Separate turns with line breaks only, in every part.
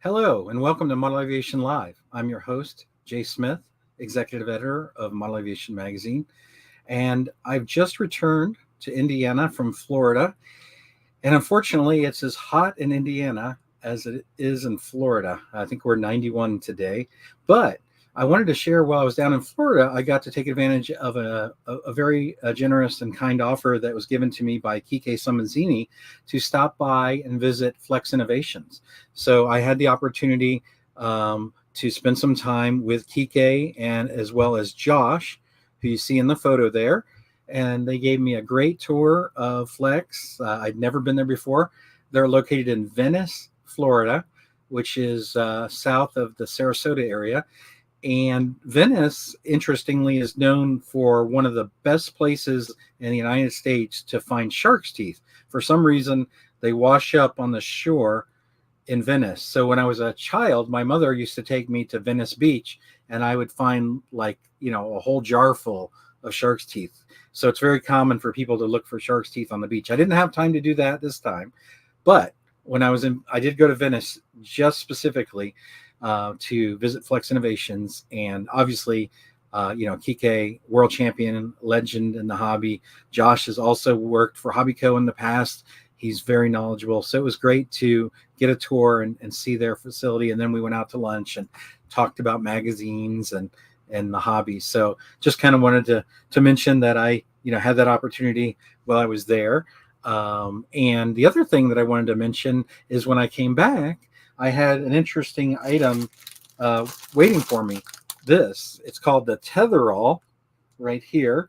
Hello, and welcome to Model Aviation Live. I'm your host, Jay Smith, Executive Editor of Model Aviation Magazine. And I've just returned to Indiana from Florida. And unfortunately, it's as hot in Indiana as it is in Florida. I think we're 91 today. But I wanted to share while I was down in Florida, I got to take advantage of a very generous and kind offer that was given to me by Kike Simoncini to stop by and visit Flex Innovations. So I had the opportunity to spend some time with Kike and as well as Josh, who you see in the photo there. And they gave me a great tour of Flex. I'd never been there before. They're located in Venice, Florida, which is south of the Sarasota area. And Venice, interestingly, is known for one of the best places in the United States to find shark's teeth. For some reason, they wash up on the shore in Venice. So when I was a child, my mother used to take me to Venice Beach, and I would find a whole jar full of shark's teeth. So it's very common for people to look for shark's teeth on the beach. I didn't have time to do that this time, but when I did go to Venice just specifically to visit Flex Innovations, and obviously, Kike, world champion, legend in the hobby. Josh has also worked for Hobbyco in the past. He's very knowledgeable. So it was great to get a tour and see their facility. And then we went out to lunch and talked about magazines and the hobby. So just kind of wanted to mention that I, had that opportunity while I was there. And the other thing that I wanted to mention is when I came back, I had an interesting item waiting for me. It's called the Tetherall right here.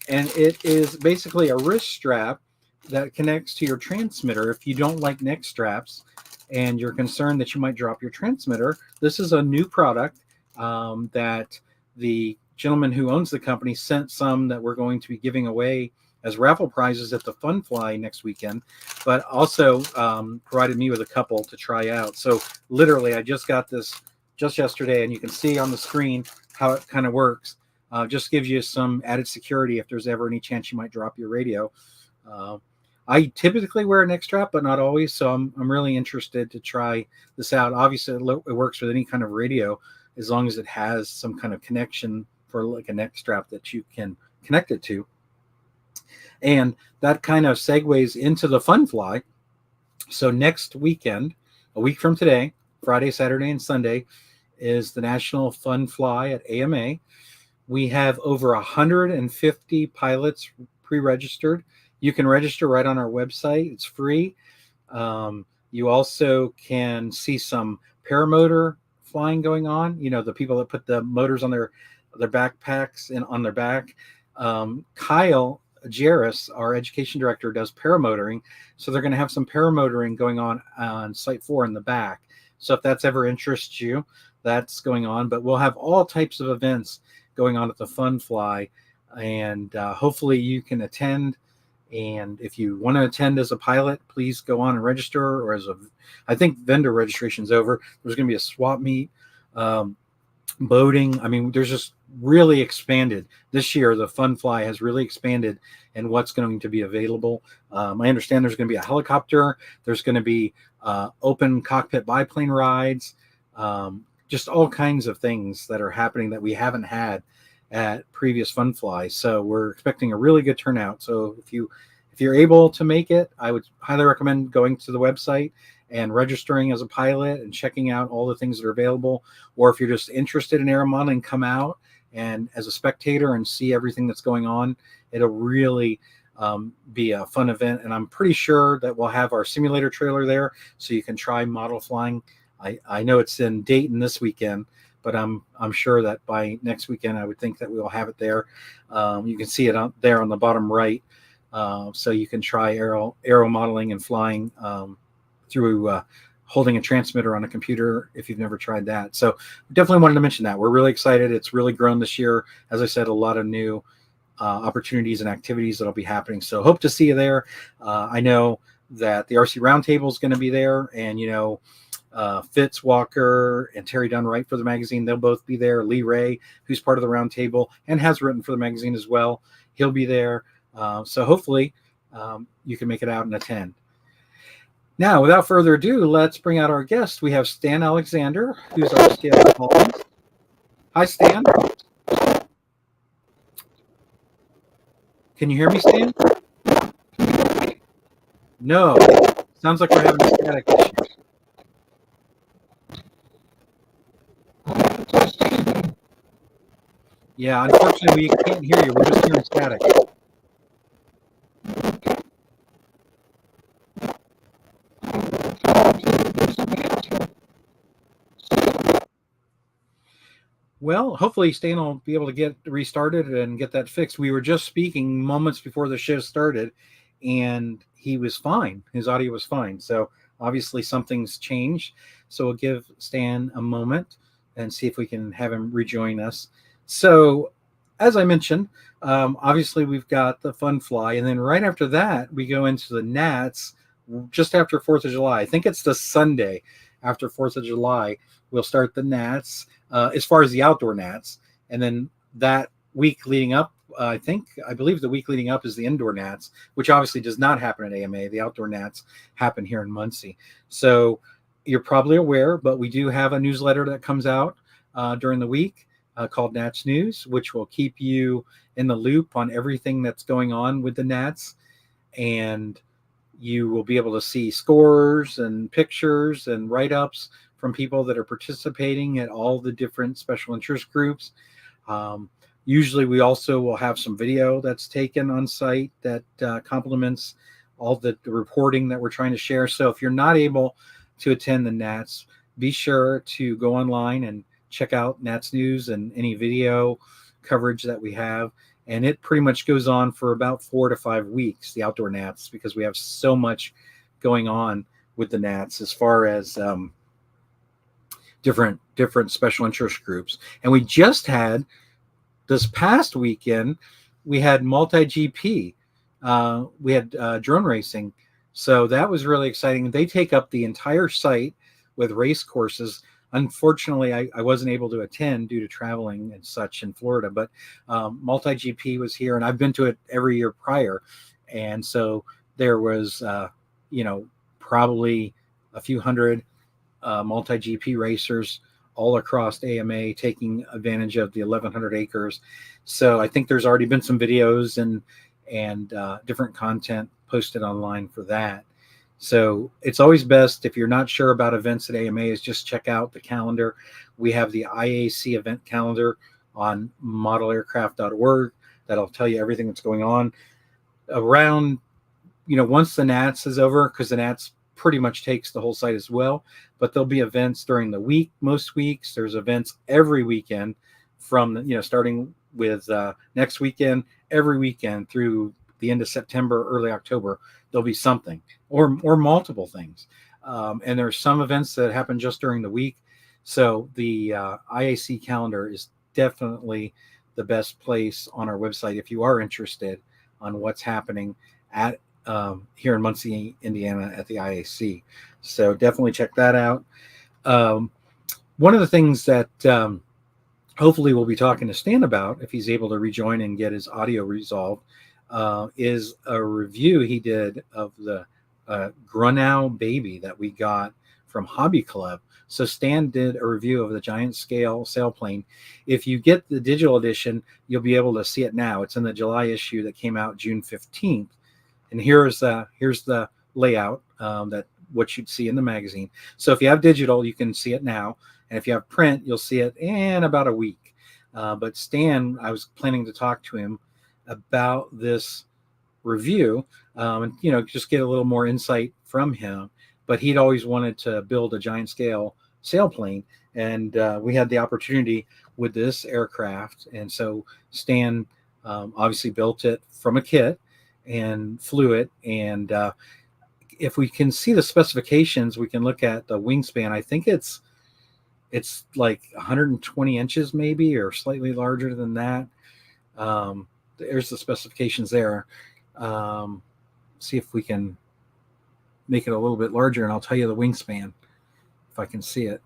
And it is basically a wrist strap that connects to your transmitter. If you don't like neck straps and you're concerned that you might drop your transmitter, this is a new product that the gentleman who owns the company sent some that we're going to be giving away as raffle prizes at the Fun Fly next weekend, but also provided me with a couple to try out. So literally, I just got this just yesterday, and you can see on the screen how it kind of works. Just gives you some added security if there's ever any chance you might drop your radio. I typically wear a neck strap, but not always, so I'm really interested to try this out. Obviously, it works with any kind of radio as long as it has some kind of connection for like a neck strap that you can connect it to. And that kind of segues into the Fun Fly. So next weekend, a week from today, Friday, Saturday, and Sunday, is the National Fun Fly at AMA. We have over 150 pilots pre-registered. You can register right on our website. It's free. You also can see some paramotor flying going on. The people that put the motors on their backpacks and on their back. Kyle Jarris, our education director, does paramotoring. So they're going to have some paramotoring going on Site 4 in the back. So if that's ever interests you, that's going on. But we'll have all types of events going on at the Fun Fly. And hopefully you can attend. And if you want to attend as a pilot, please go on and register. Or I think vendor registration's over. There's going to be a swap meet. Boating. I mean, there's just really expanded this year. The Fun Fly has really expanded in what's going to be available. I understand there's going to be a helicopter. There's going to be open cockpit biplane rides, just all kinds of things that are happening that we haven't had at previous Fun Fly. So we're expecting a really good turnout. So if you're able to make it, I would highly recommend going to the website and registering as a pilot and checking out all the things that are available. Or if you're just interested in aero modeling, come out and as a spectator and see everything that's going on. It'll really be a fun event. And I'm pretty sure that we'll have our simulator trailer there so you can try model flying. I know it's in Dayton this weekend, but I'm sure that by next weekend, I would think that we will have it there. You can see it out there on the bottom right. So you can try aero modeling and flying through holding a transmitter on a computer if you've never tried that. So definitely wanted to mention that. We're really excited. It's really grown this year. As I said, a lot of new opportunities and activities that'll be happening. So hope to see you there. I know that the RC Roundtable is going to be there, and Fitz Walker and Terry Dunn-Wright for the magazine, they'll both be there. Lee Ray, who's part of the Roundtable and has written for the magazine as well, he'll be there. So hopefully you can make it out and attend. Now, without further ado, let's bring out our guest. We have Stan Alexander, who's our scale columnist. Hi, Stan. Can you hear me, Stan? No. Sounds like we're having a static issue. Yeah, unfortunately, we can't hear you. We're just hearing static. Well, hopefully Stan will be able to get restarted and get that fixed. We were just speaking moments before the show started, and he was fine. His audio was fine. So obviously something's changed. So we'll give Stan a moment and see if we can have him rejoin us. So as I mentioned, obviously we've got the fun fly, and then right after that we go into the Nats just after 4th of July. I think it's the Sunday after 4th of July. We'll start the Nats as far as the outdoor Nats. And then that week leading up, I believe the week leading up is the indoor Nats, which obviously does not happen at AMA. The outdoor Nats happen here in Muncie. So you're probably aware, but we do have a newsletter that comes out during the week called Nats News, which will keep you in the loop on everything that's going on with the Nats. And you will be able to see scores and pictures and write-ups from people that are participating at all the different special interest groups. Usually we also will have some video that's taken on site that complements all the reporting that we're trying to share. So if you're not able to attend the Nats, be sure to go online and check out Nats News and any video coverage that we have. And it pretty much goes on for about 4 to 5 weeks, the outdoor Nats, because we have so much going on with the Nats as far as different special interest groups. And we just had this past weekend, we had multi-GP. We had drone racing. So that was really exciting. They take up the entire site with race courses. Unfortunately, I wasn't able to attend due to traveling and such in Florida, but multi-GP was here, and I've been to it every year prior. And so there was, probably a few hundred multi-GP racers all across AMA taking advantage of the 1,100 acres. So I think there's already been some videos and different content posted online for that. So it's always best, if you're not sure about events at AMA, is just check out the calendar. We have the IAC event calendar on modelaircraft.org. That'll tell you everything that's going on around, once the Nats is over, because the Nats pretty much takes the whole site as well. But there'll be events during the week. Most weeks there's events every weekend from starting with next weekend, every weekend through the end of September, early October. There'll be something or multiple things. And there's some events that happen just during the week. So the IAC calendar is definitely the best place on our website if you are interested on what's happening at here in Muncie, Indiana at the IAC. So definitely check that out. One of the things that hopefully we'll be talking to Stan about, if he's able to rejoin and get his audio resolved, is a review he did of the Grunow baby that we got from Hobby Club. So Stan did a review of the giant scale sailplane. If you get the digital edition, you'll be able to see it now. It's in the July issue that came out June 15th. And here's the layout that what you'd see in the magazine. So if you have digital, you can see it now. And if you have print, you'll see it in about a week. But Stan, I was planning to talk to him about this review and just get a little more insight from him. But he'd always wanted to build a giant scale sailplane, and we had the opportunity with this aircraft. And so Stan obviously built it from a kit and flew it. And if we can see the specifications, we can look at the wingspan. I think it's like 120 inches maybe, or slightly larger than that. There's the specifications there. See if we can make it a little bit larger, and I'll tell you the wingspan if I can see it.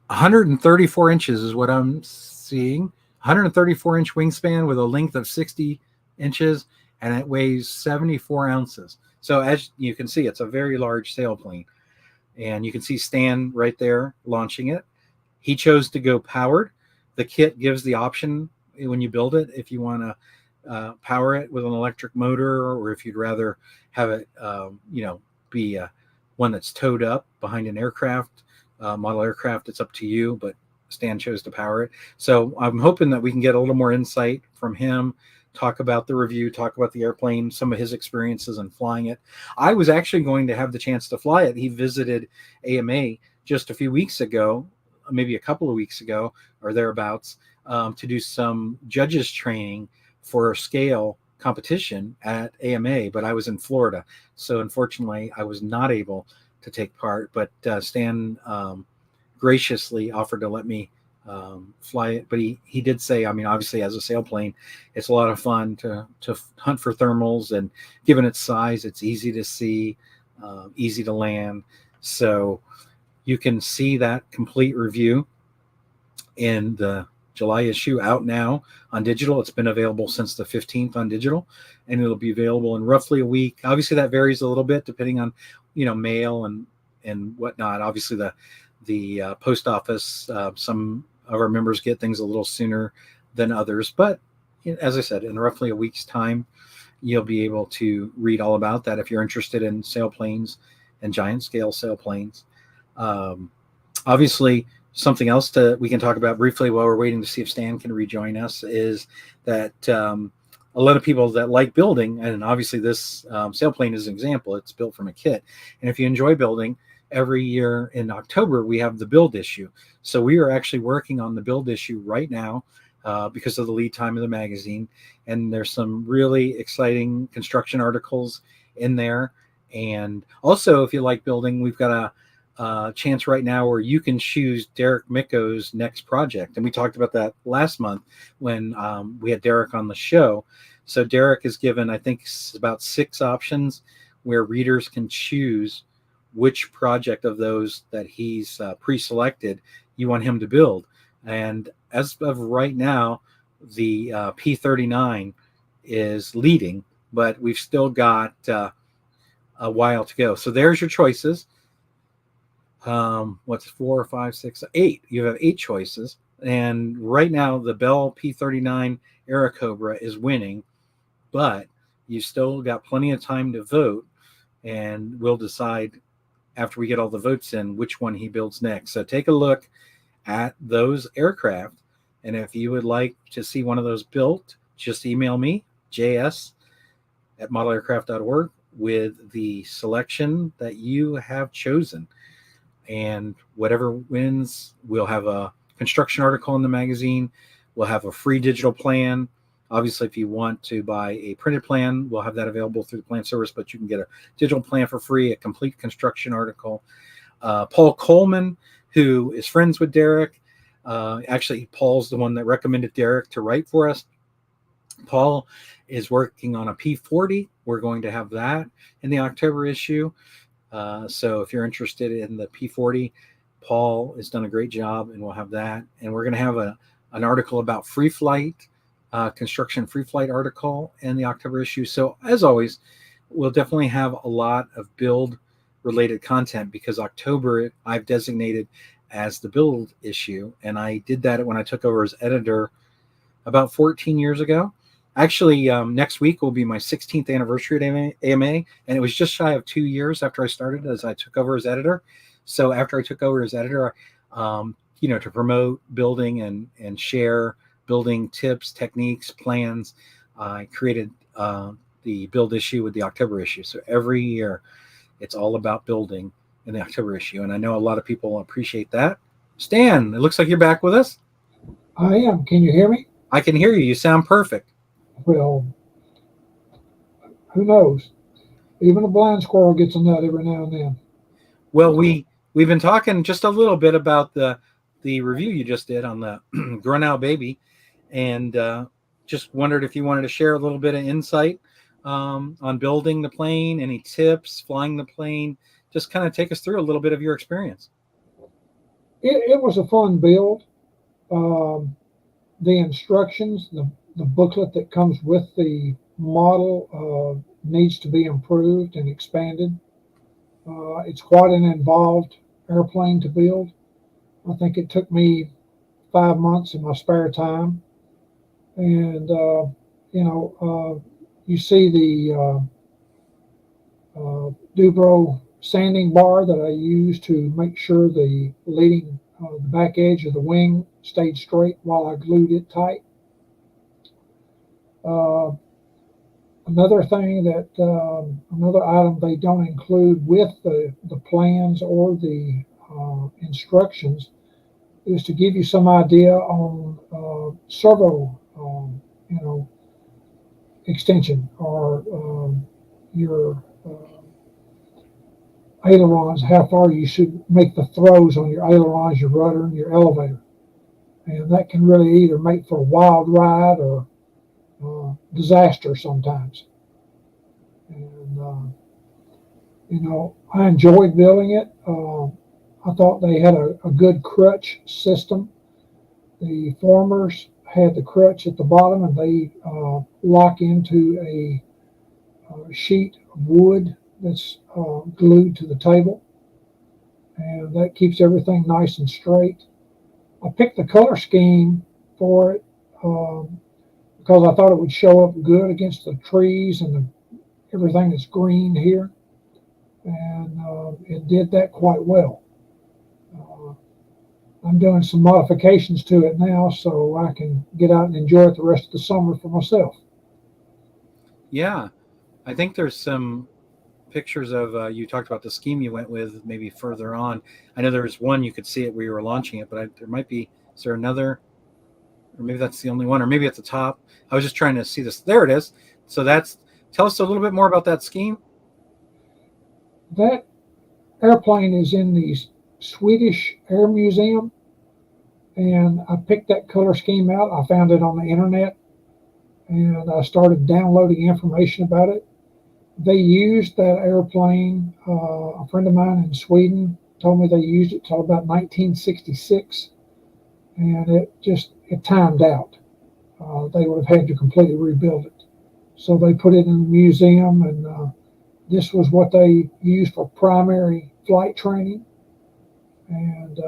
134 inches is what I'm seeing. 134 inch wingspan with a length of 60 inches, and it weighs 74 ounces. So as you can see, it's a very large sailplane, and you can see Stan right there launching it. He chose to go powered. The kit gives the option when you build it if you want to power it with an electric motor, or if you'd rather have it, be one that's towed up behind an aircraft, model aircraft. It's up to you, but Stan chose to power it. So I'm hoping that we can get a little more insight from him, talk about the review, talk about the airplane, some of his experiences in flying it. I was actually going to have the chance to fly it. He visited AMA just a few weeks ago, maybe a couple of weeks ago or thereabouts, to do some judges training for a scale competition at AMA, but I was in Florida. So unfortunately, I was not able to take part, but Stan graciously offered to let me fly it. But he did say, I mean, obviously as a sailplane, it's a lot of fun to hunt for thermals, and given its size, it's easy to see, easy to land. So you can see that complete review in the July issue, out now on digital. It's been available since the 15th on digital, and it'll be available in roughly a week. Obviously that varies a little bit depending on, mail and whatnot. Obviously the post office, some of our members get things a little sooner than others, but as I said, in roughly a week's time, you'll be able to read all about that if you're interested in sailplanes and giant scale sailplanes. Obviously, something else we can talk about briefly while we're waiting to see if Stan can rejoin us is that a lot of people that like building, and obviously this sailplane is an example, it's built from a kit. And if you enjoy building, every year in October, we have the build issue. So we are actually working on the build issue right now because of the lead time of the magazine. And there's some really exciting construction articles in there. And also, if you like building, we've got a chance right now where you can choose Derek Micko's next project. And we talked about that last month when we had Derek on the show. So Derek is given, I think, about 6 options where readers can choose which project of those that he's pre-selected you want him to build. And as of right now, the P39 is leading, but we've still got a while to go. So there's your choices. What's 4, 5, 6, 8? You have 8 choices, and right now the Bell P39 Airacobra is winning, but you still got plenty of time to vote, and we'll decide after we get all the votes in which one he builds next. So take a look at those aircraft, and if you would like to see one of those built, just email me, js@modelaircraft.org, with the selection that you have chosen. And whatever wins, we'll have a construction article in the magazine. We'll have a free digital plan. Obviously, if you want to buy a printed plan, we'll have that available through the plan service, but you can get a digital plan for free, a complete construction article. Paul Coleman, who is friends with Derek, actually, Paul's the one that recommended Derek to write for us. Paul is working on a P40. We're going to have that in the October issue. So if you're interested in the P40, Paul has done a great job, and we'll have that. And we're going to have an article about free flight, construction free flight article in the October issue. So as always, we'll definitely have a lot of build related content, because October I've designated as the build issue. And I did that when I took over as editor about 14 years ago. Actually, next week will be my 16th anniversary at AMA, and it was just shy of 2 years after I started as I took over as editor. So after I took over as editor, to promote building and share building tips, techniques, plans, I created the build issue with the October issue. So every year, it's all about building in the October issue, and I know a lot of people appreciate that. Stan, it looks like you're back with us.
I am. Can you hear me?
I can hear you. You sound perfect.
Well, who knows? Even a blind squirrel gets a nut every now and then.
Well, we've been talking just a little bit about the review you just did on the Grinnell Baby, and just wondered if you wanted to share a little bit of insight on building the plane, any tips, flying the plane. Just kind of take us through a little bit of your experience.
It was a fun build. The instructions, the booklet that comes with the model needs to be improved and expanded. It's quite an involved airplane to build. I think it took me 5 months in my spare time. And, you see the Dubro sanding bar that I used to make sure the back edge of the wing stayed straight while I glued it tight. Uh, another item they don't include with the plans or the instructions is to give you some idea on servo, you know, extension or your ailerons, how far you should make the throws on your ailerons, your rudder, and your elevator. And that can really either make for a wild ride or disaster sometimes. And, I enjoyed building it. I thought they had a good crutch system. The formers had the crutch at the bottom, and they lock into a sheet of wood that's glued to the table, and that keeps everything nice and straight. I picked the color scheme for it because I thought it would show up good against the trees and everything that's green here, and it did that quite well. Uh, I'm doing some modifications to it now so I can get out and enjoy it the rest of the summer for myself.
Yeah, I think there's some pictures of you talked about the scheme you went with maybe further on. I know there's one you could see it where you were launching it, but there might be. Is there another? Or maybe that's the only one, or maybe at the top. I was just trying to see this. There it is. So that's tell us a little bit more about that scheme.
That airplane is in the Swedish Air Museum, and I picked that color scheme out. I found it on the internet, and I started downloading information about it. They used that airplane. A friend of mine in Sweden told me they used it till about 1966, and it timed out. They would have had to completely rebuild it. So they put it in the museum, and this was what they used for primary flight training. And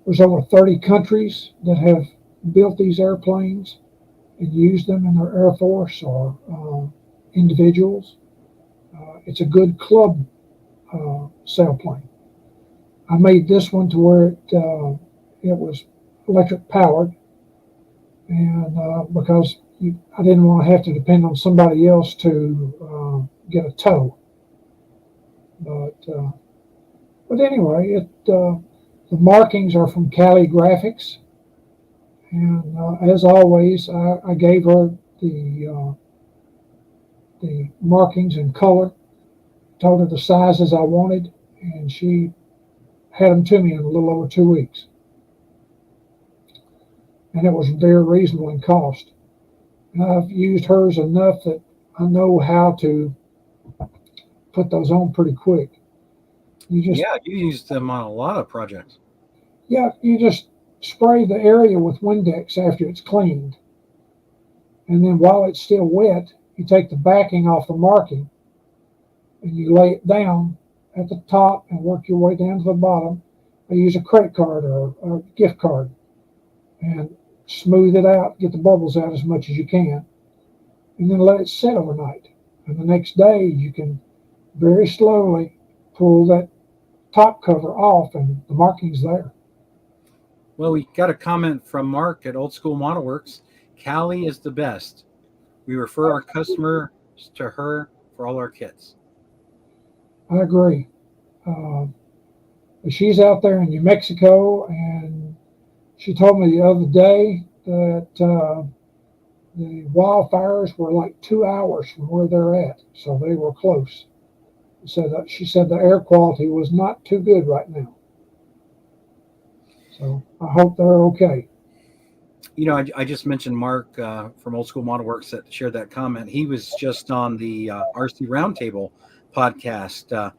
there's over 30 countries that have built these airplanes and used them in their Air Force or individuals. It's a good club sailplane. I made this one to where it was electric powered, and because I didn't want to have to depend on somebody else to get a tow. But anyway, the markings are from Cali Graphics, and as always, I gave her the markings in color, told her the sizes I wanted, and she had them to me in a little over 2 weeks. And it was very reasonable in cost. And I've used hers enough that I know how to put those on pretty quick.
Yeah, you used them on a lot of projects.
You just spray the area with Windex after it's cleaned, and then while it's still wet, you take the backing off the marking and you lay it down at the top and work your way down to the bottom. I use a credit card or a gift card and smooth it out, get the bubbles out as much as you can, and then let it sit overnight. And the next day, you can very slowly pull that top cover off, and the marking's there.
Well, we got a comment from Mark at Old School Model Works. Callie is the best. We refer our customers to her for all our kits.
I agree. Uh, she's out there in New Mexico, and she told me the other day that the wildfires were like 2 hours from where they're at, so they were close. She said the air quality was not too good right now. So I hope they're okay.
I just mentioned Mark from Old School Model Works that shared that comment. He was just on the RC Roundtable podcast.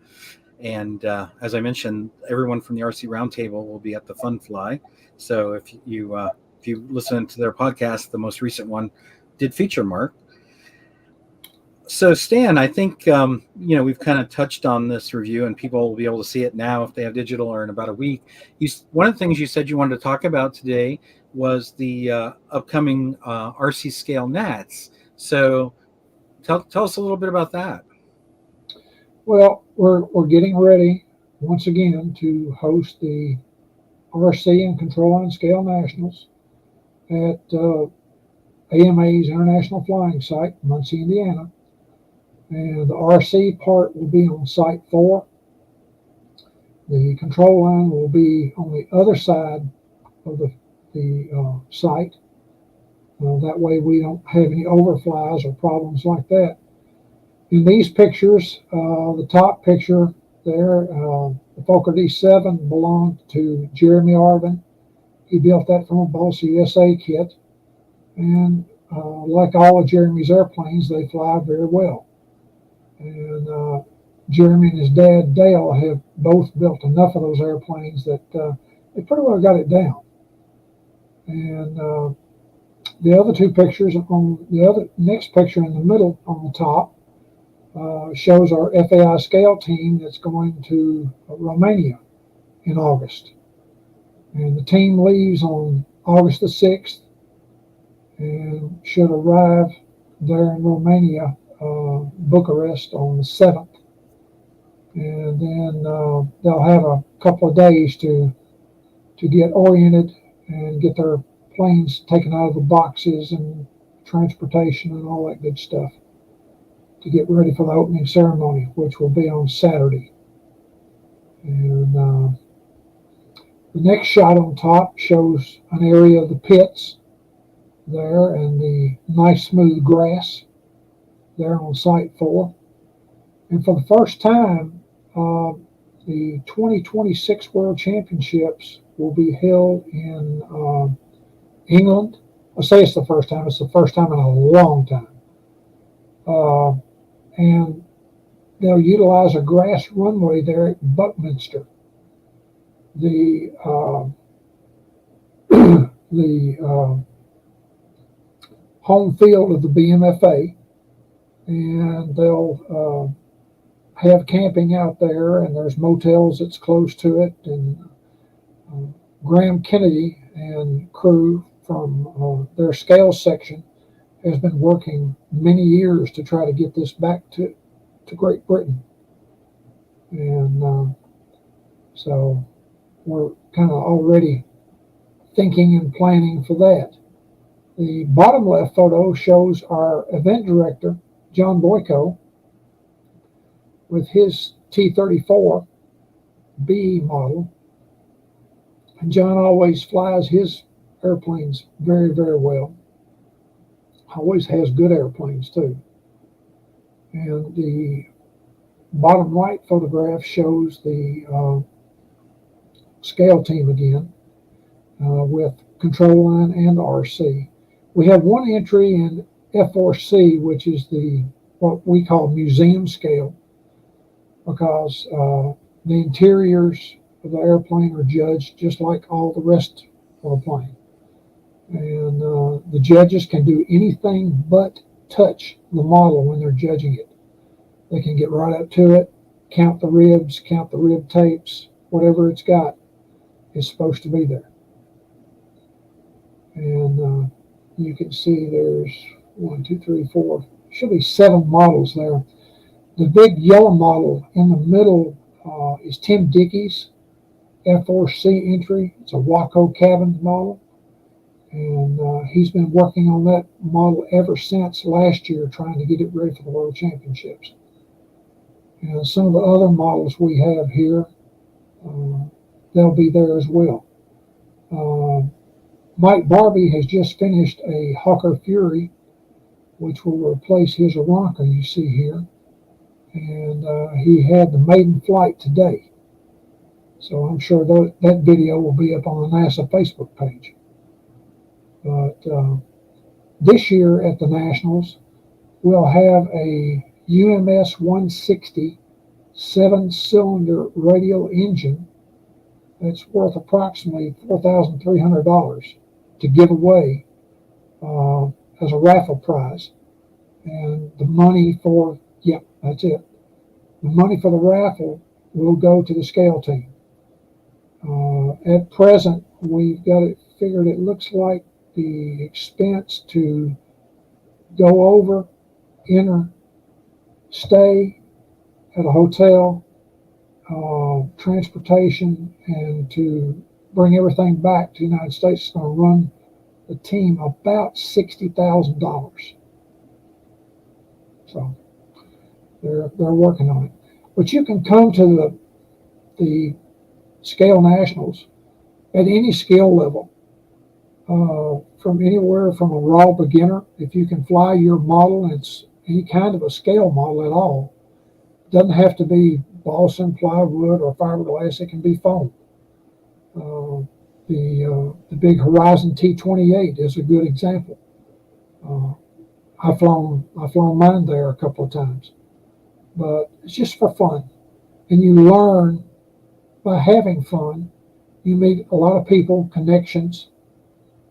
And as I mentioned, everyone from the RC Roundtable will be at the Fun Fly. So if you listen to their podcast, the most recent one did feature Mark. So Stan, I think we've kind of touched on this review, and people will be able to see it now if they have digital, or in about a week. One of the things you said you wanted to talk about today was the upcoming RC scale Nats. So tell us a little bit about that.
Well, we're getting ready once again to host the RC and Control Line Scale Nationals at AMA's International Flying Site, Muncie, Indiana. And the RC part will be on Site 4. The control line will be on the other side of the site. That way we don't have any overflies or problems like that. In these pictures, the top picture there, the Fokker D7 belonged to Jeremy Arvin. He built that from a Balsa USA kit. And like all of Jeremy's airplanes, they fly very well. And Jeremy and his dad, Dale, have both built enough of those airplanes that they pretty well got it down. And the other two pictures, on the other next picture in the middle on the top, shows our FAI scale team that's going to Romania in August. And the team leaves on August the 6th and should arrive there in Romania, Bucharest, on the 7th. And then they'll have a couple of days to get oriented and get their planes taken out of the boxes and transportation and all that good stuff to get ready for the opening ceremony, which will be on Saturday. And the next shot on top shows an area of the pits there and the nice smooth grass there on Site 4. And for the first time, the 2026 World Championships will be held in England. I say it's the first time. It's the first time in a long time. And they'll utilize a grass runway there at Buckminster. The home field of the BMFA, and they'll have camping out there, and there's motels that's close to it. And Graham Kennedy and crew from their scale section has been working many years to try to get this back to Great Britain. And so we're kind of already thinking and planning for that. The bottom left photo shows our event director, John Boyko, with his T-34 B model. And John always flies his airplanes very, very well. Always has good airplanes too. And the bottom right photograph shows the scale team again with control line and RC. We have one entry in F4C, which is what we call museum scale, because the interiors of the airplane are judged just like all the rest of the plane. And the judges can do anything but touch the model when they're judging it. They can get right up to it, count the ribs, count the rib tapes, whatever it's got is supposed to be there. And you can see there's 1, 2, 3, 4, should be 7 models there. The big yellow model in the middle is Tim Dickey's F4C entry. It's a Waco cabin model. And he's been working on that model ever since last year, trying to get it ready for the World Championships. And some of the other models we have here, they'll be there as well. Mike Barbie has just finished a Hawker Fury, which will replace his Aranca you see here. And he had the maiden flight today. So I'm sure that video will be up on the NASA Facebook page. But this year at the Nationals, we'll have a UMS 160 7-cylinder radial engine that's worth approximately $4,300 to give away as a raffle prize. And the money for, yep, that's it. The money for the raffle will go to the scale team. At present, we've got it figured. It looks like the expense to go over, enter, stay at a hotel, transportation, and to bring everything back to the United States is going to run the team about $60,000. So they're working on it. But you can come to the scale nationals at any skill level, from anywhere from a raw beginner. If you can fly your model, and it's any kind of a scale model at all, it doesn't have to be balsa, plywood, or fiberglass. It can be foam. The big Horizon T28 is a good example. I've flown mine there a couple of times, but it's just for fun, and you learn by having fun. You meet a lot of people, connections,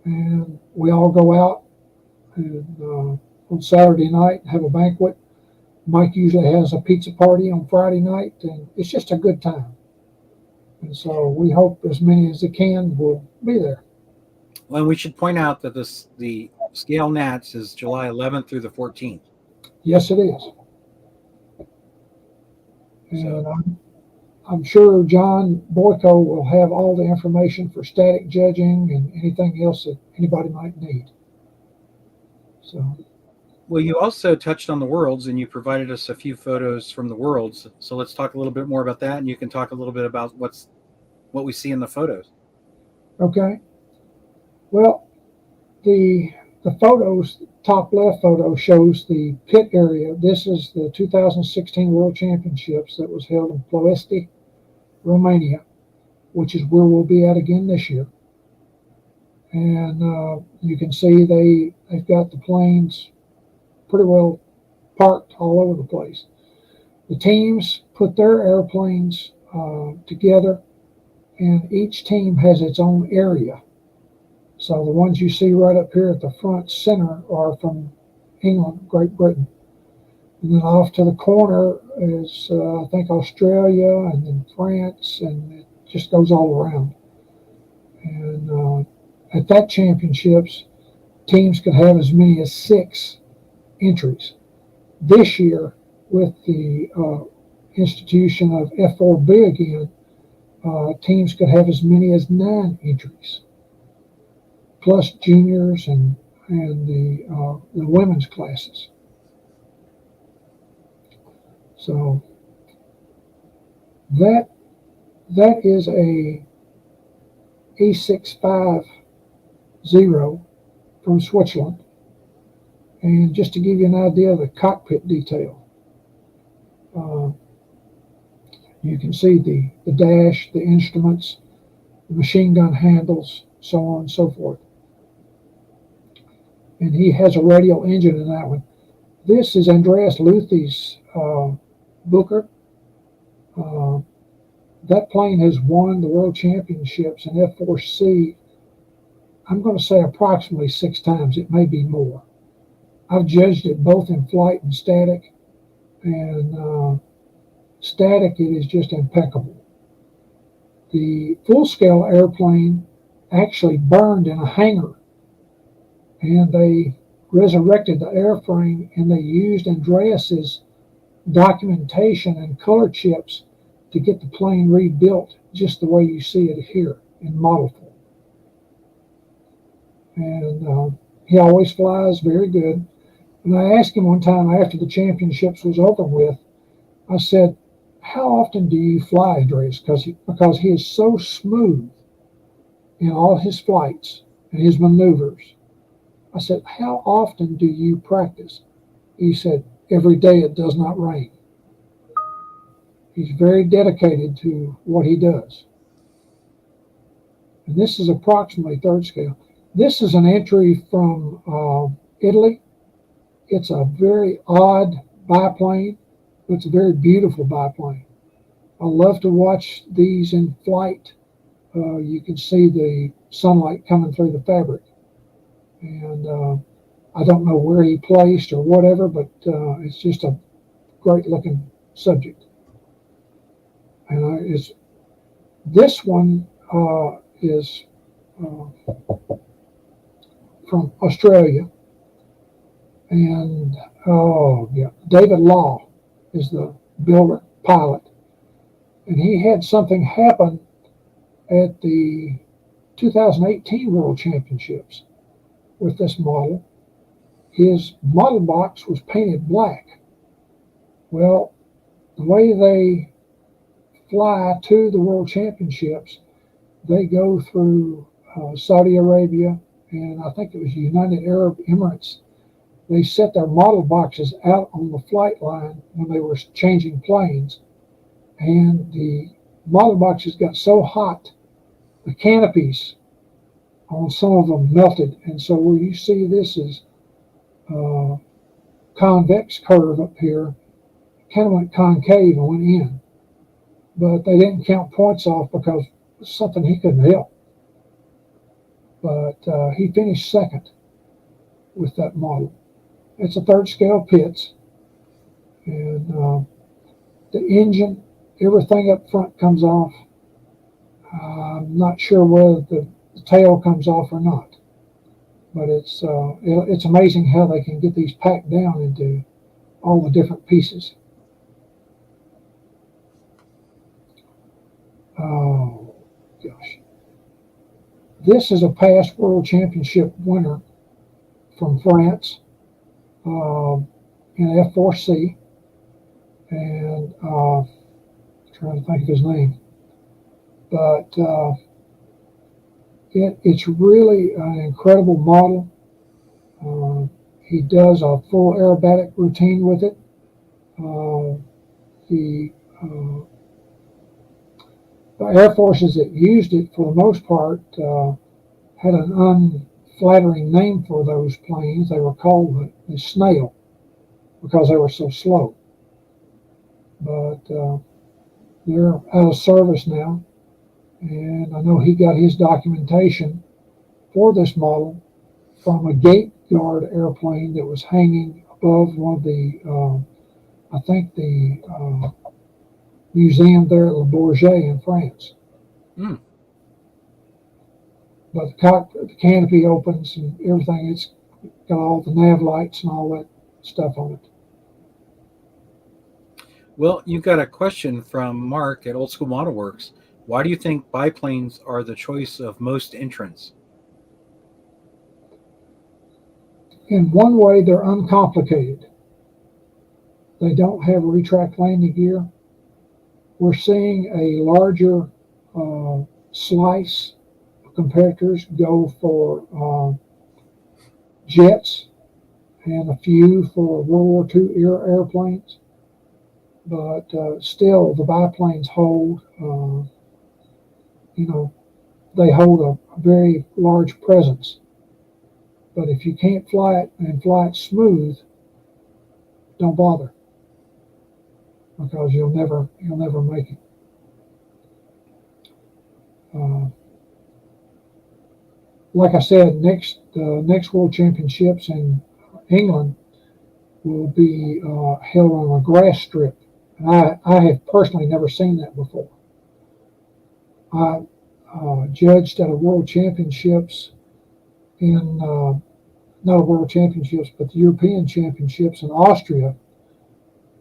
and we all go out and, on Saturday night, have a banquet. Mike usually has a pizza party on Friday night, and it's just a good time. And so we hope as many as they can will be there.
Well, we should point out that the Scale Nats is July 11th through the 14th.
Yes, it is. And
So,
I'm sure John Boyko will have all the information for static judging and anything else that anybody might need. So,
well, you also touched on the Worlds, and you provided us a few photos from the Worlds. So let's talk a little bit more about that, and you can talk a little bit about what we see in the photos.
okay. Well, the photos, top left photo shows the pit area. This is the 2016 World Championships that was held in Ploiești, Romania, which is where we'll be at again this year. And you can see they've got the planes pretty well parked all over the place. The teams put their airplanes together, and each team has its own area. So the ones you see right up here at the front center are from England, Great Britain. And then off to the corner is, I think, Australia, and then France, and it just goes all around. And at that championships, teams could have as many as 6 entries. This year, with the institution of F4B again, teams could have as many as 9 entries, plus juniors and the women's classes. So that is a E650 from Switzerland. And just to give you an idea of the cockpit detail, you can see the dash, the instruments, the machine gun handles, so on and so forth. And he has a radial engine in that one. This is Andreas Luthi's Booker. That plane has won the World Championships in F4C, I'm going to say approximately 6 times. It may be more. I've judged it both in flight and static, and static, it is just impeccable. The full-scale airplane actually burned in a hangar, and they resurrected the airframe, and they used Andreas's documentation and color chips to get the plane rebuilt just the way you see it here in model form. And he always flies very good. And I asked him one time after the championships was over with, I said, how often do you fly, Andreas? Because he is so smooth in all his flights and his maneuvers. I said, how often do you practice? He said, every day it does not rain. He's very dedicated to what he does. And this is approximately 3rd scale. This is an entry from Italy. It's a very odd biplane, but it's a very beautiful biplane. I love to watch these in flight. You can see the sunlight coming through the fabric. And I don't know where he placed or whatever, but it's just a great looking subject. And this one is uh, from Australia, and oh yeah, David Law is the builder pilot, and he had something happen at the 2018 World Championships with this model. His model box was painted black. Well, the way they fly to the World Championships, they go through Saudi Arabia, and I think it was United Arab Emirates. They set their model boxes out on the flight line when they were changing planes, and the model boxes got so hot, the canopies on some of them melted, and so where you see this is convex curve up here, kind of went concave and went in, but they didn't count points off because it's something he couldn't help. But he finished second with that model. It's a third scale Pitts, and the engine, everything up front comes off. I'm not sure whether the tail comes off or not, but it's amazing how they can get these packed down into all the different pieces. Oh gosh, this is a past World Championship winner from France in F4C, and trying to think of his name, but it's really an incredible model. He does a full aerobatic routine with it. The Air Forces that used it, for the most part, had an unflattering name for those planes. They were called the snail because they were so slow. But they're out of service now, and I know he got his documentation for this model from a gate guard airplane that was hanging above one of the, I think the museum there at Le Bourget in France.
Mm.
But the canopy opens and everything. It's got all the nav lights and all that stuff on it.
Well, you got a question from Mark at Old School Model Works. Why do you think biplanes are the choice of most entrants?
In one way, they're uncomplicated. They don't have retract landing gear. We're seeing a larger slice of competitors go for jets and a few for World War II era airplanes. But still, the biplanes hold, they hold a very large presence. But if you can't fly it and fly it smooth, don't bother, because you'll never make it. Like I said, next World Championships in England will be held on a grass strip. And I have personally never seen that before. I judged at a World Championships in, not a World Championships, but the European Championships in Austria,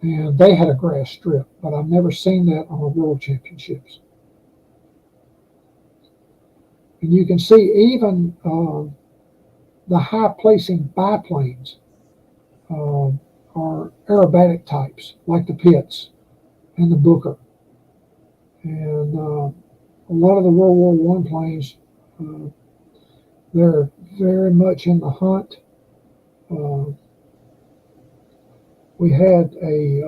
and they had a grass strip, but I've never seen that on a World Championships. And you can see even the high placing biplanes are aerobatic types, like the Pitts and the Booker. And a lot of the World War I planes, they're very much in the hunt. We had a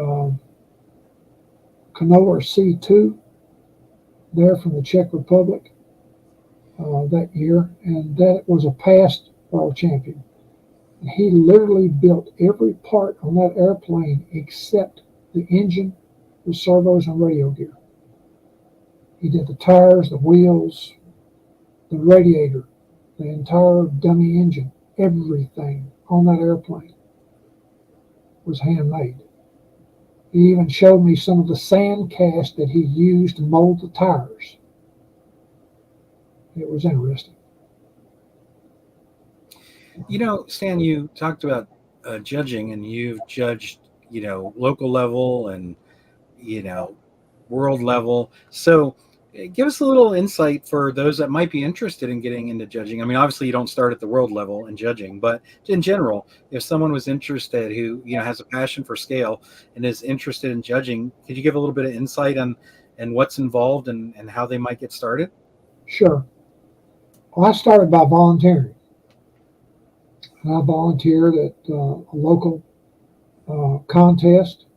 Knoller C2 there from the Czech Republic that year, and that was a past world champion. And he literally built every part on that airplane except the engine, the servos, and radio gear. He did the tires, the wheels, the radiator, the entire dummy engine. everything on that airplane was handmade. He even showed me some of the sand cast that he used to mold the tires. It was interesting.
Stan, you talked about judging, and you've judged, local level and, you know, world level. So, give us a little insight for those that might be interested in getting into judging. I mean, obviously, you don't start at the world level in judging, but in general, if someone was interested who, has a passion for scale and is interested in judging, could you give a little bit of insight on and what's involved and how they might get started?
Sure. Well, I started by volunteering. And I volunteered at a local contest,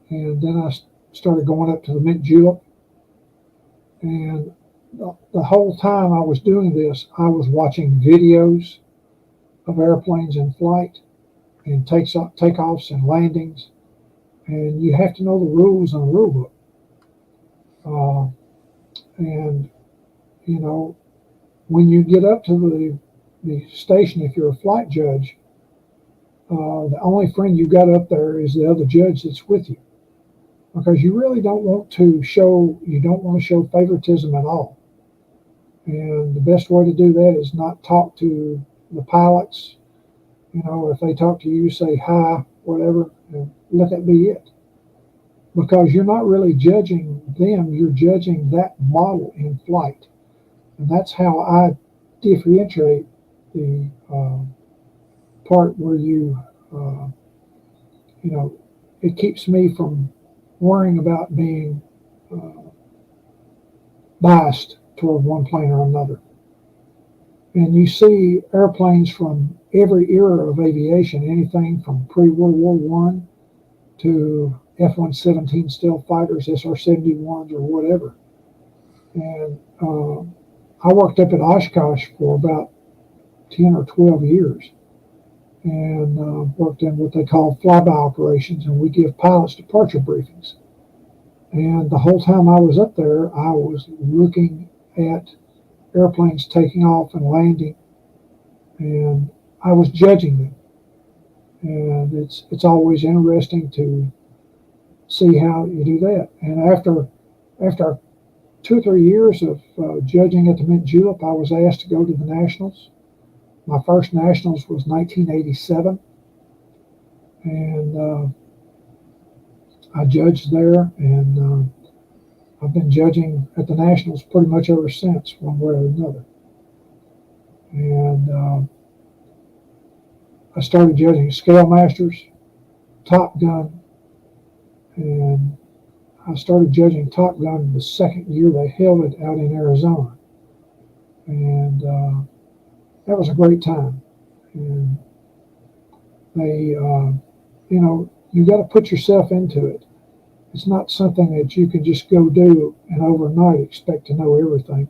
and then I started going up to the mint julep. And the whole time I was doing this, I was watching videos of airplanes in flight and takeoffs and landings. And you have to know the rules in the rule book. And when you get up to the station, if you're a flight judge, the only friend you got up there is the other judge that's with you, because you really don't want to show favoritism at all. And the best way to do that is not talk to the pilots. If they talk to you, say hi, whatever, and let that be it. Because you're not really judging them, you're judging that model in flight. And that's how I differentiate the part where it keeps me from worrying about being biased toward one plane or another. And you see airplanes from every era of aviation, anything from pre-World War I to F-117 stealth fighters, SR-71s, or whatever. And I worked up at Oshkosh for about 10 or 12 years, and worked in what they call flyby operations, and we give pilots departure briefings. And the whole time I was up there, I was looking at airplanes taking off and landing, and I was judging them. And it's always interesting to see how you do that. And after 2 or 3 years of judging at the Mint Julep, I was asked to go to the Nationals. My first Nationals was 1987, and I judged there, and I've been judging at the Nationals pretty much ever since, one way or another. And I started judging Scale Masters, Top Gun, and I started judging Top Gun the second year they held it out in Arizona. And that was a great time. And they, you got to put yourself into it. It's not something that you can just go do and overnight expect to know everything.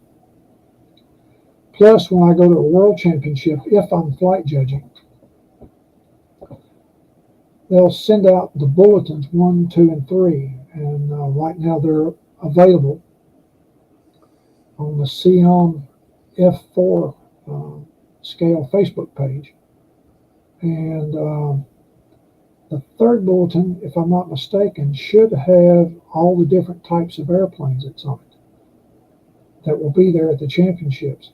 Plus, when I go to a world championship, if I'm flight judging, they'll send out the bulletins 1, 2, and 3, and right now they're available on the CM F4 scale Facebook page. And the third bulletin, if I'm not mistaken, should have all the different types of airplanes that's on it that will be there at the championships.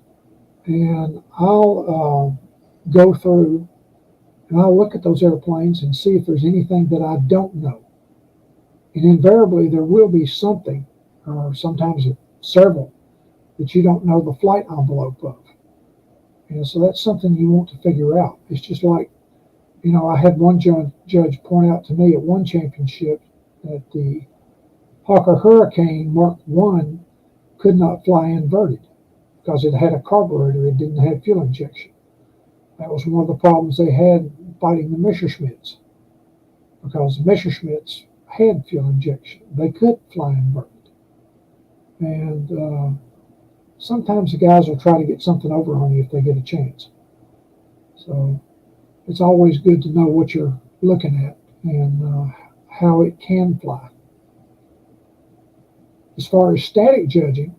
And I'll go through and I'll look at those airplanes and see if there's anything that I don't know. And invariably, there will be something, or sometimes several, that you don't know the flight envelope of. And so that's something you want to figure out. It's just like, I had one judge point out to me at one championship that the Hawker Hurricane Mark I could not fly inverted because it had a carburetor. It didn't have fuel injection. That was one of the problems they had fighting the Messerschmitts, because the Messerschmitts had fuel injection. They could fly inverted. And sometimes the guys will try to get something over on you if they get a chance. So it's always good to know what you're looking at and how it can fly. As far as static judging,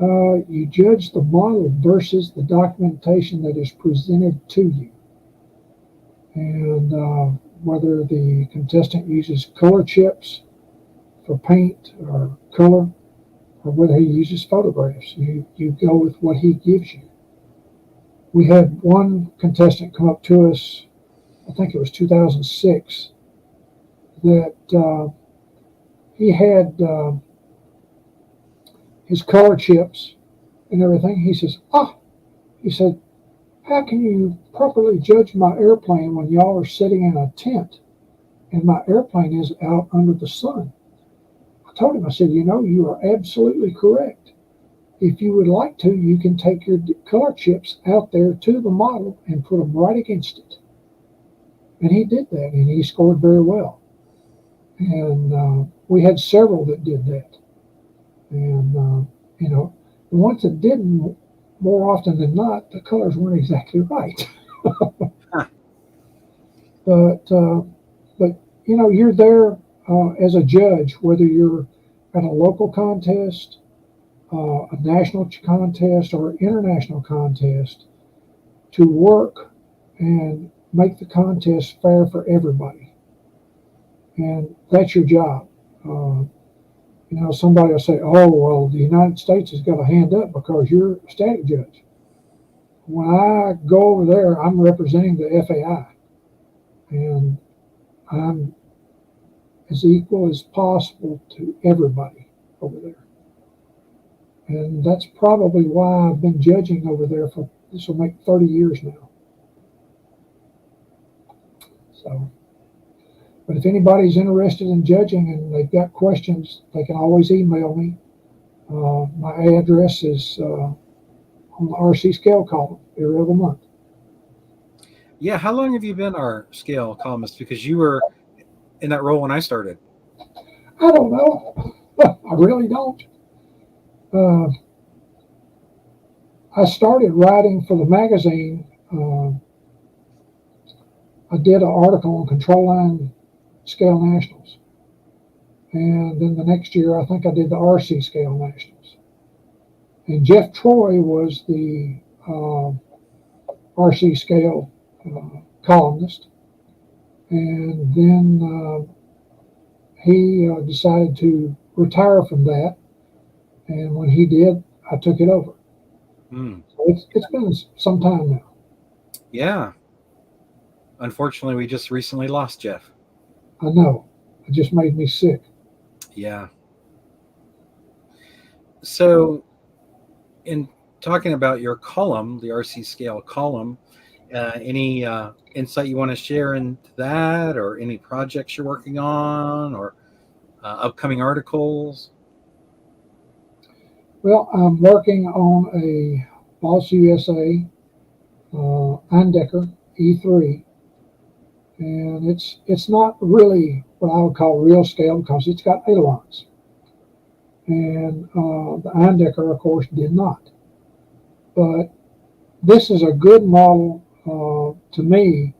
You judge the model versus the documentation that is presented to you, and whether the contestant uses color chips for paint or color, or whether he uses photographs. You go with what he gives you. We had one contestant come up to us, I think it was 2006, that he had his color chips and everything. He says, he said, how can you properly judge my airplane when y'all are sitting in a tent and my airplane is out under the sun? I told him, I said, you are absolutely correct. If you would like to, you can take your color chips out there to the model and put them right against it. And he did that, and he scored very well. And we had several that did that. And, the ones that didn't, more often than not, the colors weren't exactly right. But you're there as a judge, whether you're at a local contest, a national contest, or an international contest, to work and make the contest fair for everybody. And that's your job. Somebody will say, oh, well, the United States has got a hand up because you're a static judge. When I go over there, I'm representing the FAI. And I'm as equal as possible to everybody over there. And that's probably why I've been judging over there for, this will make 30 years now. So, but if anybody's interested in judging and they've got questions, they can always email me. My address is on the RC scale column every other month.
Yeah, how long have you been our scale columnist? Because you were in that role when I started.
I don't know. I really don't. I started writing for the magazine. I did an article on control line scale nationals. And then the next year, I think I did the RC scale nationals. And Jeff Troy was the RC scale columnist. And then he decided to retire from that. And when he did, I took it over. So it's been some time now.
Yeah. Unfortunately, we just recently lost Jeff.
I know. It just made me sick.
Yeah. So, in talking about your column, the RC scale column, any insight you want to share into that, or any projects you're working on, or upcoming articles?
Well, I'm working on a Boss USA Eindecker E3, and it's not really what I would call real scale because it's got ailerons, and the Eindecker, of course, did not. But this is a good model to me,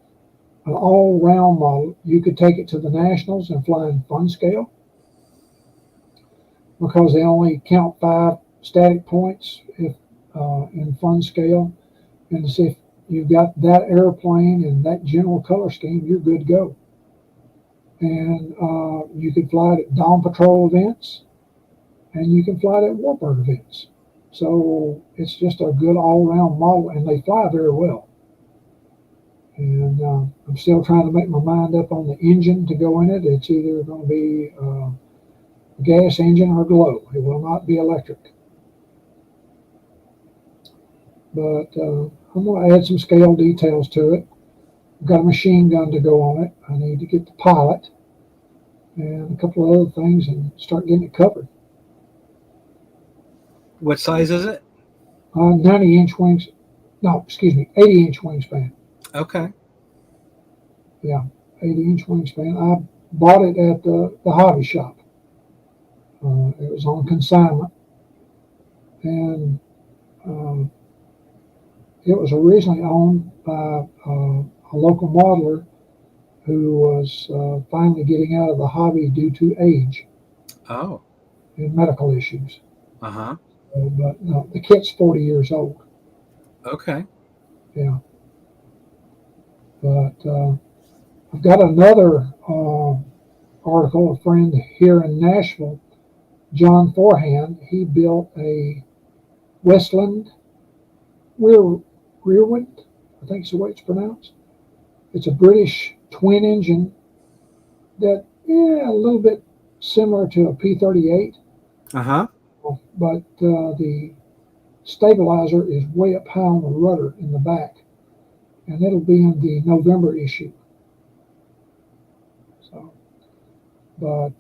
an all-round model. You could take it to the nationals and fly in fun scale because they only count 5 static points if in fun scale, and if you've got that airplane and that general color scheme, you're good to go. And you can fly it at Dawn Patrol events, and you can fly it at Warbird events. So it's just a good all-around model, and they fly very well. And I'm still trying to make my mind up on the engine to go in it. It's either going to be a gas engine or glow. It will not be electric. But I'm going to add some scale details to it. I've got a machine gun to go on it. I need to get the pilot and a couple of other things and start getting it covered.
What size is it?
90-inch wings. No, excuse me, 80-inch wingspan.
Okay.
Yeah, 80-inch wingspan. I bought it at the hobby shop. It was on consignment. And it was originally owned by a local modeler who was finally getting out of the hobby due to age
Oh.
and medical issues.
Uh-huh.
But no, the kit's 40 years old.
Okay.
Yeah. But I've got another article. A friend here in Nashville, John Forehand, he built a Westland Rearwind, I think is the way it's pronounced. It's a British twin engine that, yeah, a little bit similar to a P-38,
Uh-huh.
but the stabilizer is way up high on the rudder in the back, and it'll be in the November issue. So, but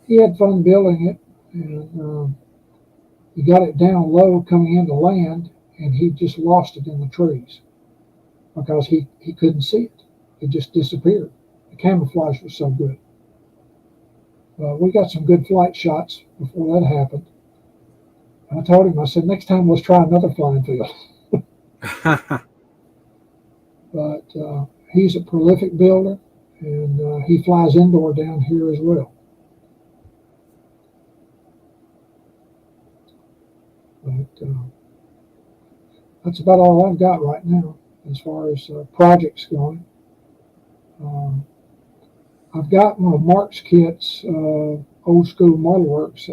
he had fun building it, and he got it down low coming into land, and he just lost it in the trees because he couldn't see it. It just disappeared. The camouflage was so good. We got some good flight shots before that happened. And I told him, I said, next time let's try another flying field. But he's a prolific builder, and he flies indoor down here as well. But that's about all I've got right now as far as projects going. I've got one of Mark's kits, Old School Model Works,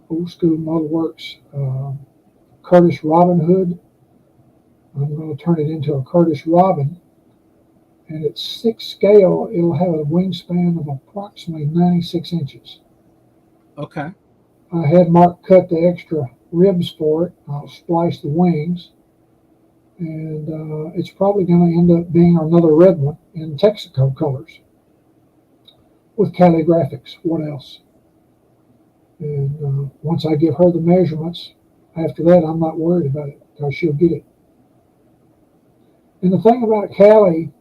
Old School Model Works Curtis Robin Hood. I'm going to turn it into a Curtis Robin, and at 6 scale, it'll have a wingspan of approximately 96 inches.
Okay.
I had Mark cut the extra ribs for it. I'll splice the wings, and it's probably going to end up being another red one in Texaco colors with Cali graphics. What else? And once I give her the measurements, after that, I'm not worried about it because she'll get it. And the thing about Cali,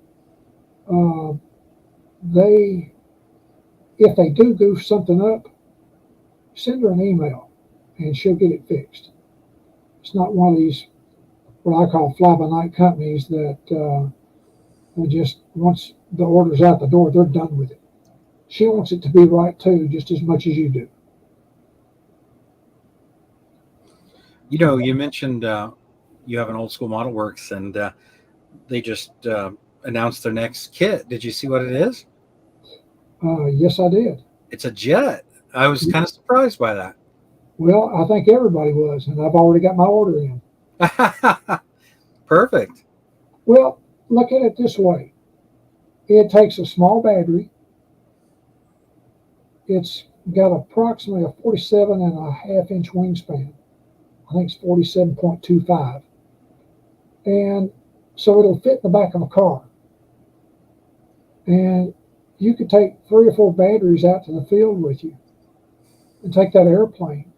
if they do goof something up, send her an email and she'll get it fixed. It's not one of these, what I call fly-by-night companies that will just, once the order's out the door, they're done with it. She wants it to be right too, just as much as you do.
You know, you mentioned you have an Old School Model Works, and they just announced their next kit. Did you see what it is?
Yes, I did.
It's a jet. I was kind of surprised by that.
Well, I think everybody was, and I've already got my order in.
Perfect.
Well, look at it this way. It takes a small battery. It's got approximately a 47.5-inch wingspan. I think it's 47.25. And so it'll fit in the back of a car. And you could take 3 or 4 batteries out to the field with you and take that airplane.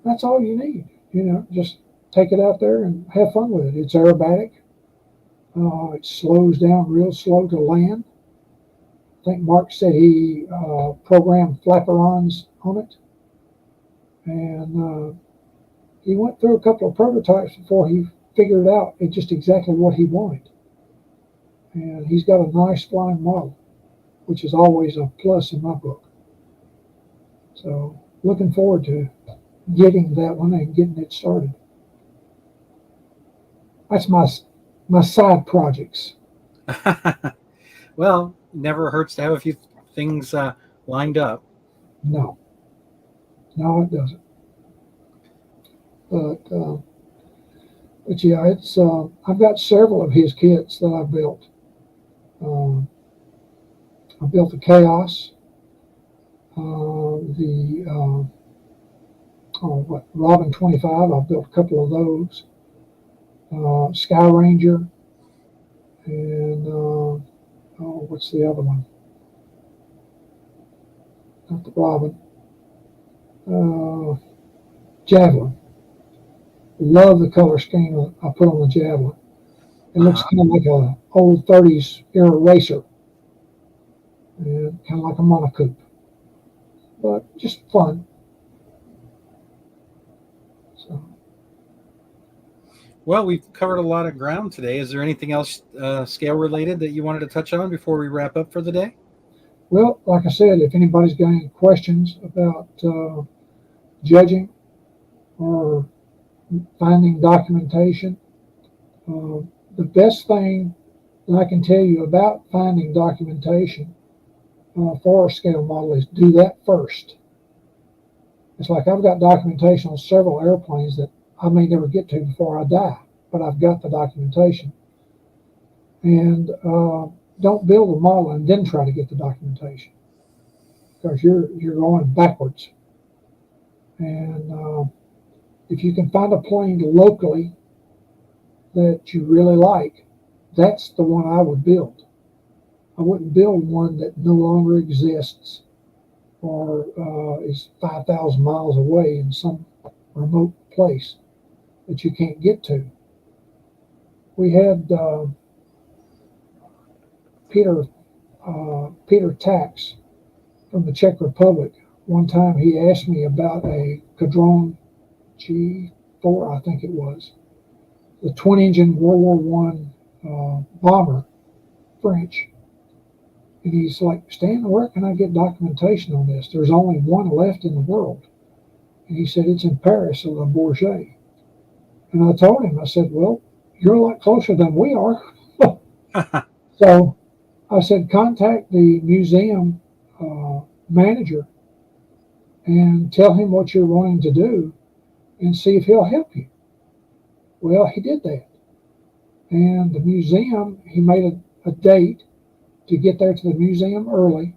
That's all you need. Just take it out there and have fun with it. It's aerobatic. It slows down real slow to land. I think Mark said he programmed flaperons on it. And he went through a couple of prototypes before he figured out just exactly what he wanted. And he's got a nice flying model, which is always a plus in my book. So looking forward to getting that one and getting it started. That's my side projects.
Well, never hurts to have a few things lined up.
No, it doesn't. But yeah, it's I've got several of his kits that I built. I built the Chaos, Robin 25. I built a couple of those. Sky Ranger, and what's the other one? Not the Robin. Javelin. Love the color scheme I put on the Javelin. It looks kind of like a old 30s era racer, and kind of like a monocoupe, but just fun. So.
Well, we've covered a lot of ground today. Is there anything else scale related that you wanted to touch on before we wrap up for the day?
Well, like I said, if anybody's got any questions about judging or finding documentation, the best thing that I can tell you about finding documentation for a scale model is do that first. It's like I've got documentation on several airplanes that I may never get to before I die, but I've got the documentation. And don't build a model and then try to get the documentation, because you're going backwards. And if you can find a plane locally that you really like, that's the one I would build. I wouldn't build one that no longer exists or is 5,000 miles away in some remote place that you can't get to. We had Peter Tax from the Czech Republic. One time he asked me about a Cadron G4, I think it was, the twin-engine World War I bomber, French. And he's like, Stan, where can I get documentation on this? There's only one left in the world. And he said, it's in Paris at Le Bourget. And I told him, I said, well, you're a lot closer than we are. So I said, contact the museum manager and tell him what you're wanting to do and see if he'll help you. Well, he did that. And the museum, he made a date to get there to the museum early.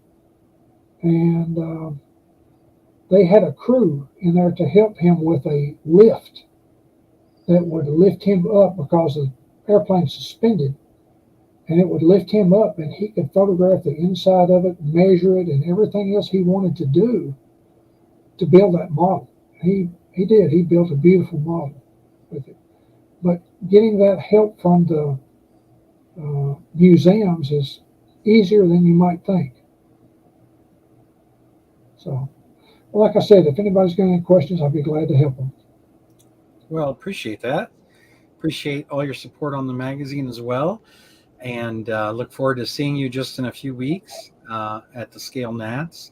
And they had a crew in there to help him with a lift that would lift him up because the airplane's suspended. And it would lift him up, and he could photograph the inside of it, measure it, and everything else he wanted to do to build that model. He did. He built a beautiful model with it. But getting that help from the museums is easier than you might think. So, well, like I said, if anybody's got any questions, I'll be glad to help them.
Well, appreciate that. Appreciate all your support on the magazine as well. And look forward to seeing you just in a few weeks at the Scale Nats.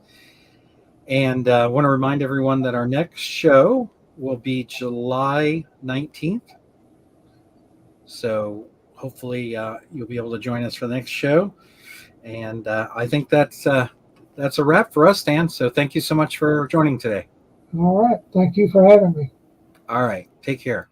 And I want to remind everyone that our next show will be July 19th. So hopefully you'll be able to join us for the next show. And I think that's a wrap for us, Stan. So thank you so much for joining today.
All right. Thank you for having me.
All right. Take care.